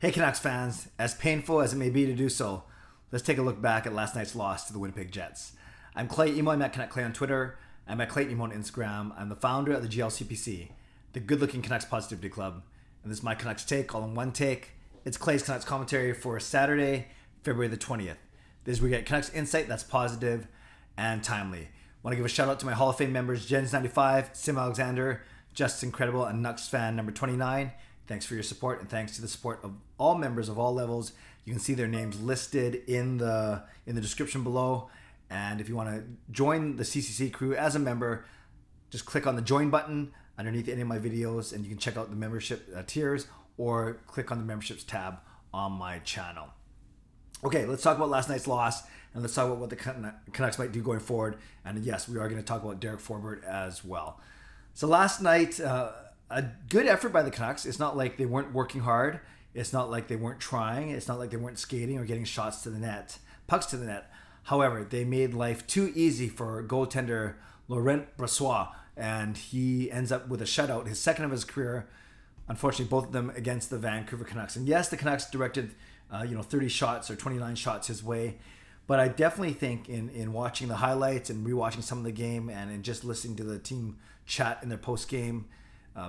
Hey Canucks fans, as painful as it may be to do so, let's take a look back at last night's loss to the Winnipeg Jets. I'm Clay Emo, I'm at Canuck Clay on Twitter, I'm at Clayton Emo on Instagram, I'm the founder of the GLCPC, the Good Looking Canucks Positivity Club, and this is my Canucks take, all in one take. It's Clay's Canucks commentary for Saturday, February the 20th. This is where we get Canucks insight that's positive and timely. I want to give a shout out to my Hall of Fame members, Jens95, simalexander, Just Incredible, and nucksfan number 29. Thanks for your support, and thanks to the support of all members of all levels. You can see their names listed in the description below. And if you want to join the CCC Crew as a member, just click on the join button underneath any of my videos, and you can check out the membership tiers, or click on the memberships tab on my channel. Okay, let's talk about last night's loss, and let's talk about what the Canucks might do going forward. And yes, we are going to talk about Derek Forbort as well. So last night, a good effort by the Canucks. It's not like they weren't working hard. It's not like they weren't trying. It's not like they weren't skating or getting shots to the net, pucks to the net. However, they made life too easy for goaltender Laurent Brossoit, and he ends up with a shutout, his second of his career. Unfortunately, both of them against the Vancouver Canucks. And yes, the Canucks directed 30 shots or 29 shots his way. But I definitely think in watching the highlights and rewatching some of the game and in just listening to the team chat in their post-game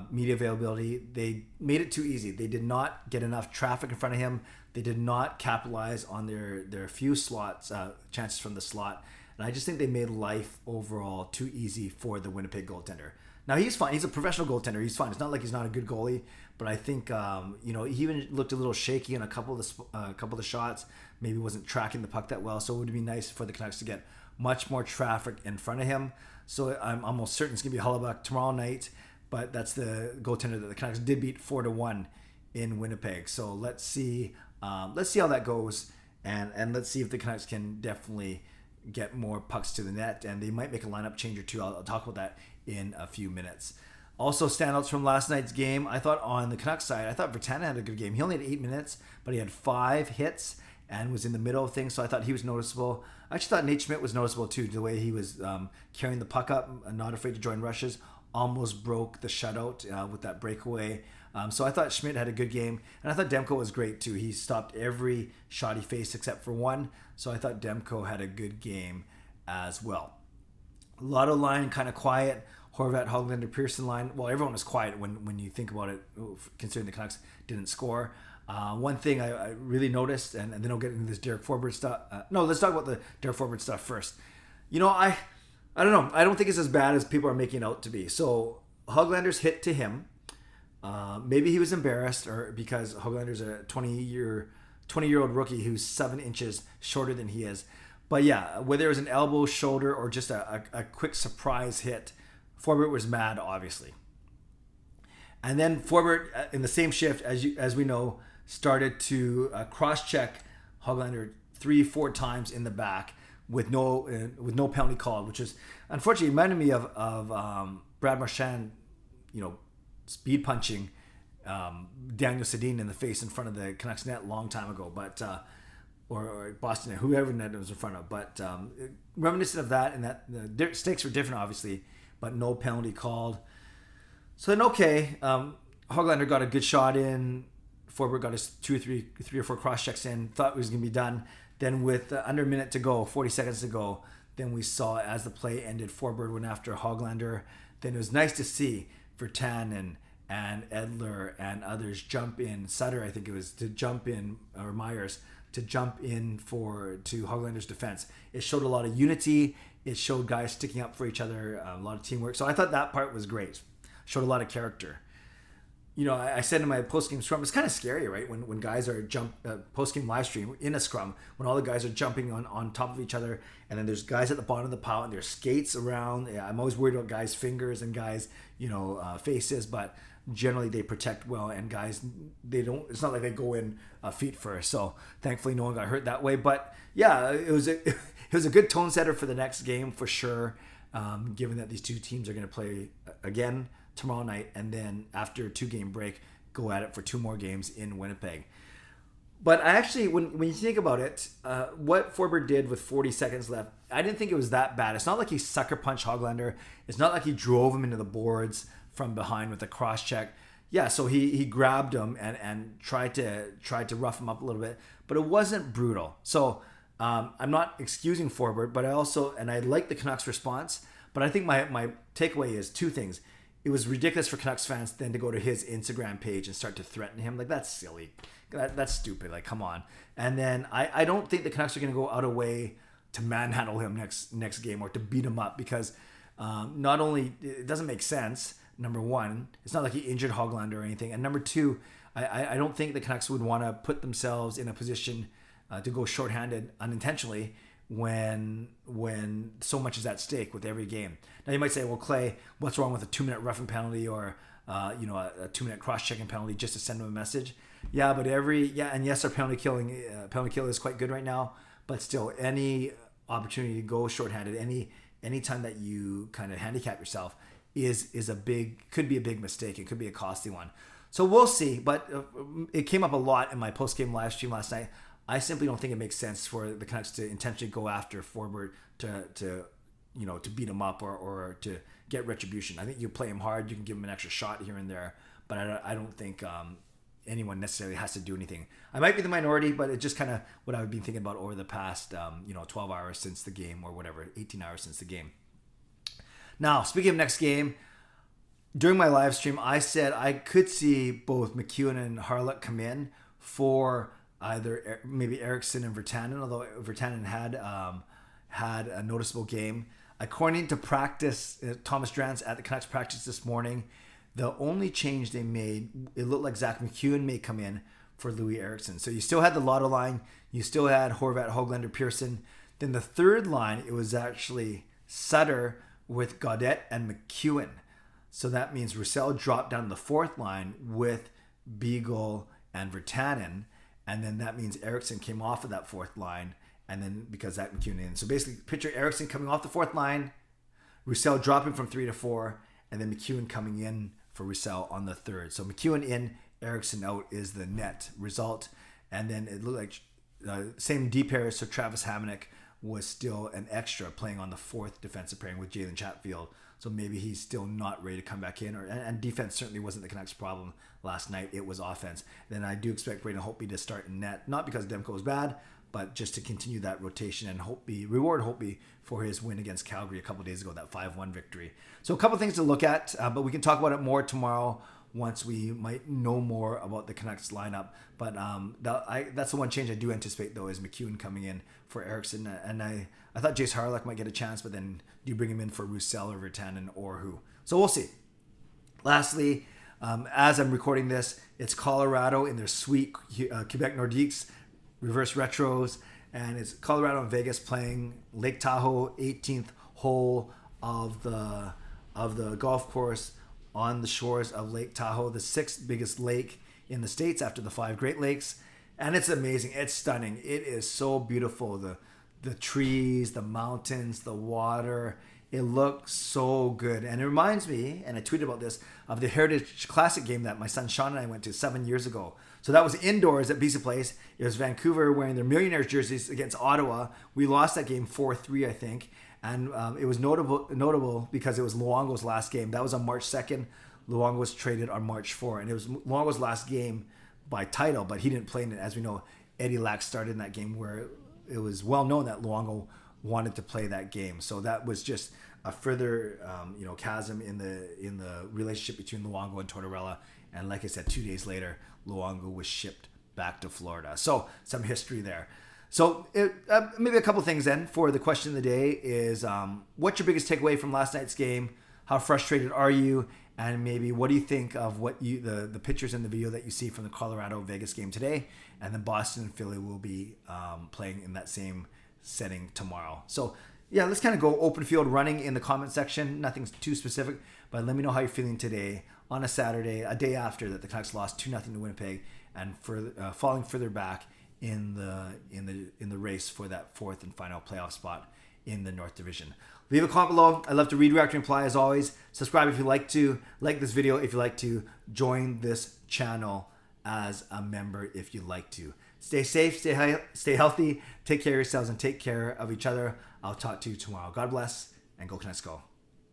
media availability, they made it too easy. They did not get enough traffic in front of him. They did not capitalize on their few slots, chances from the slot. And I just think they made life overall too easy for the Winnipeg goaltender. Now, he's fine. He's a professional goaltender. He's fine. It's not like he's not a good goalie, but I think he even looked a little shaky in a couple of the shots. Maybe wasn't tracking the puck that well. So it would be nice for the Canucks to get much more traffic in front of him. So I'm almost certain it's going to be a Hellebuyck tomorrow night. But that's the goaltender that the Canucks did beat 4-1 in Winnipeg. So let's see how that goes, and let's see if the Canucks can definitely get more pucks to the net, and they might make a lineup change or two. I'll talk about that in a few minutes. Also, standouts from last night's game. I thought on the Canucks side, I thought Virtanen had a good game. He only had 8 minutes, but he had 5 hits and was in the middle of things, so I thought he was noticeable. I actually thought Nate Schmidt was noticeable too, the way he was carrying the puck up, not afraid to join rushes. Almost broke the shutout with that breakaway. So I thought Schmidt had a good game. And I thought Demko was great too. He stopped every shot he faced except for one. So I thought Demko had a good game as well. A lot of line, kind of quiet. Horvat, Hoglander, Pearson line. Well, everyone was quiet when you think about it, considering the Canucks didn't score. One thing I really noticed, and then I'll get into this Derek Forbort stuff. No, let's talk about the Derek Forbort stuff first. I don't know. I don't think it's as bad as people are making it out to be. So Hoglander's hit to him. Maybe he was embarrassed, or because Hoglander's a 20-year-old rookie who's 7 inches shorter than he is. But yeah, whether it was an elbow, shoulder, or just a quick surprise hit, Forbort was mad, obviously. And then Forbort, in the same shift, as we know, started to cross-check Hoglander 3-4 times in the back, with no penalty called, which is unfortunately reminded me of Brad Marchand, speed punching Daniel Sedin in the face in front of the Canucks net a long time ago, but or Boston net, whoever net it was in front of, but reminiscent of that, and that the stakes were different obviously, but no penalty called. So then Hoglander got a good shot in. Forbort got his 3 or 4 cross checks in. Thought it was gonna be done. Then with under a minute to go, 40 seconds to go, then we saw as the play ended, Forbort went after Hoglander. Then it was nice to see Virtanen and Edler and others jump in. Sutter, I think it was, to jump in, or Myers, to jump in to Hoglander's defense. It showed a lot of unity. It showed guys sticking up for each other, a lot of teamwork. So I thought that part was great. Showed a lot of character. I said in my post-game scrum, it's kind of scary, right? When guys are post-game live stream in a scrum, when all the guys are jumping on top of each other, and then there's guys at the bottom of the pile and there's skates around. Yeah, I'm always worried about guys' fingers and guys' faces, but generally they protect well, and guys, it's not like they go in feet first. So thankfully no one got hurt that way. But yeah, it was a good tone setter for the next game for sure, given that these two teams are going to play again tomorrow night, and then after a 2-game break, go at it for 2 more games in Winnipeg. But I actually, when you think about it, what Forbort did with 40 seconds left, I didn't think it was that bad. It's not like he sucker punched Hoglander. It's not like he drove him into the boards from behind with a cross check. yeah, so he grabbed him and tried to rough him up a little bit, but it wasn't brutal. So I'm not excusing Forbort, but I like the Canucks response, but I think my takeaway is two things. It was ridiculous for Canucks fans then to go to his Instagram page and start to threaten him. Like, that's silly. That's stupid. Like, come on. And then I don't think the Canucks are going to go out of way to manhandle him next game or to beat him up, because not only it doesn't make sense. Number one, it's not like he injured Hoglander or anything. And number two, I don't think the Canucks would want to put themselves in a position to go shorthanded unintentionally when so much is at stake with every game. Now you might say, well, Clay, what's wrong with a 2-minute roughing penalty or a 2-minute cross-checking penalty just to send him a message? Yeah, but and yes, our penalty kill is quite good right now, but still, any opportunity to go shorthanded, any time that you kind of handicap yourself could be a big mistake. It could be a costly one. So we'll see, but it came up a lot in my post-game live stream last night. I simply don't think it makes sense for the Canucks to intentionally go after Forbort to beat him up or to get retribution. I think you play him hard, you can give him an extra shot here and there, but I don't think anyone necessarily has to do anything. I might be the minority, but it's just kind of what I've been thinking about over the past 12 hours since the game, or whatever, 18 hours since the game. Now, speaking of next game, during my live stream, I said I could see both McEwen and Hawryluk come in for either maybe Eriksson and Virtanen, although Virtanen had a noticeable game. According to practice, Thomas Drance at the Canucks practice this morning, the only change they made, it looked like Zach McEwen may come in for Louis Eriksson. So you still had the Lotto line, you still had Horvat, Hoglander, Pearson. Then the third line, it was actually Sutter with Gaudette and McEwen. So that means Roussel dropped down to the fourth line with Beagle and Virtanen. And then that means Eriksson came off of that fourth line, and then because Zach McEwen in. So basically, picture Eriksson coming off the fourth line, Roussel dropping from 3 to 4, and then McEwen coming in for Roussel on the third. So McEwen in, Eriksson out is the net result. And then it looked like same D pair, so Travis Hamonic was still an extra playing on the fourth defensive pairing with Jalen Chatfield. So maybe he's still not ready to come back in. And defense certainly wasn't the Canucks' problem last night. It was offense. Then I do expect Braden Holtby to start in net, not because Demko is bad, but just to continue that rotation and reward Holtby for his win against Calgary a couple days ago, that 5-1 victory. So a couple things to look at, but we can talk about it more tomorrow once we might know more about the Canucks lineup. But that's the one change I do anticipate, though, is McEwen coming in for Eriksson. And I thought Jace Hawryluk might get a chance, but then do you bring him in for Roussel or Virtanen or who? So we'll see. Lastly, as I'm recording this, it's Colorado in their sweet Quebec Nordiques reverse retros, and it's Colorado and Vegas playing Lake Tahoe, 18th hole of the golf course on the shores of Lake Tahoe, the 6th biggest lake in the States after the 5 Great Lakes. And it's amazing. It's stunning. It is so beautiful. The trees, the mountains, the water. It looks so good. And it reminds me, and I tweeted about this, of the Heritage Classic game that my son Sean and I went to 7 years ago. So that was indoors at BC Place. It was Vancouver wearing their Millionaires jerseys against Ottawa. We lost that game 4-3, I think. And it was notable because it was Luongo's last game. That was on March 2nd. Luongo was traded on March 4th. And it was Luongo's last game by title, but he didn't play in it. As we know, Eddie Lack started in that game where it was well known that Luongo wanted to play that game. So that was just a further chasm in the relationship between Luongo and Tortorella. And like I said, 2 days later, Luongo was shipped back to Florida. So some history there. So maybe a couple things then for the question of the day is what's your biggest takeaway from last night's game? How frustrated are you? And maybe what do you think of what the pictures in the video that you see from the Colorado-Vegas game today? And then Boston and Philly will be playing in that same setting tomorrow. So yeah, let's kind of go open field running in the comment section. Nothing too specific, but let me know how you're feeling today on a Saturday, a day after that the Canucks lost 2-0 to Winnipeg and falling further back in the race for that fourth and final playoff spot in the North Division. Leave a comment below. I'd love to read, react, and reply as always. Subscribe if you like to. Like this video if you like to. Join this channel as a member if you like to. Stay safe, stay healthy, take care of yourselves, and take care of each other. I'll talk to you tomorrow. God bless, and go Canucks go.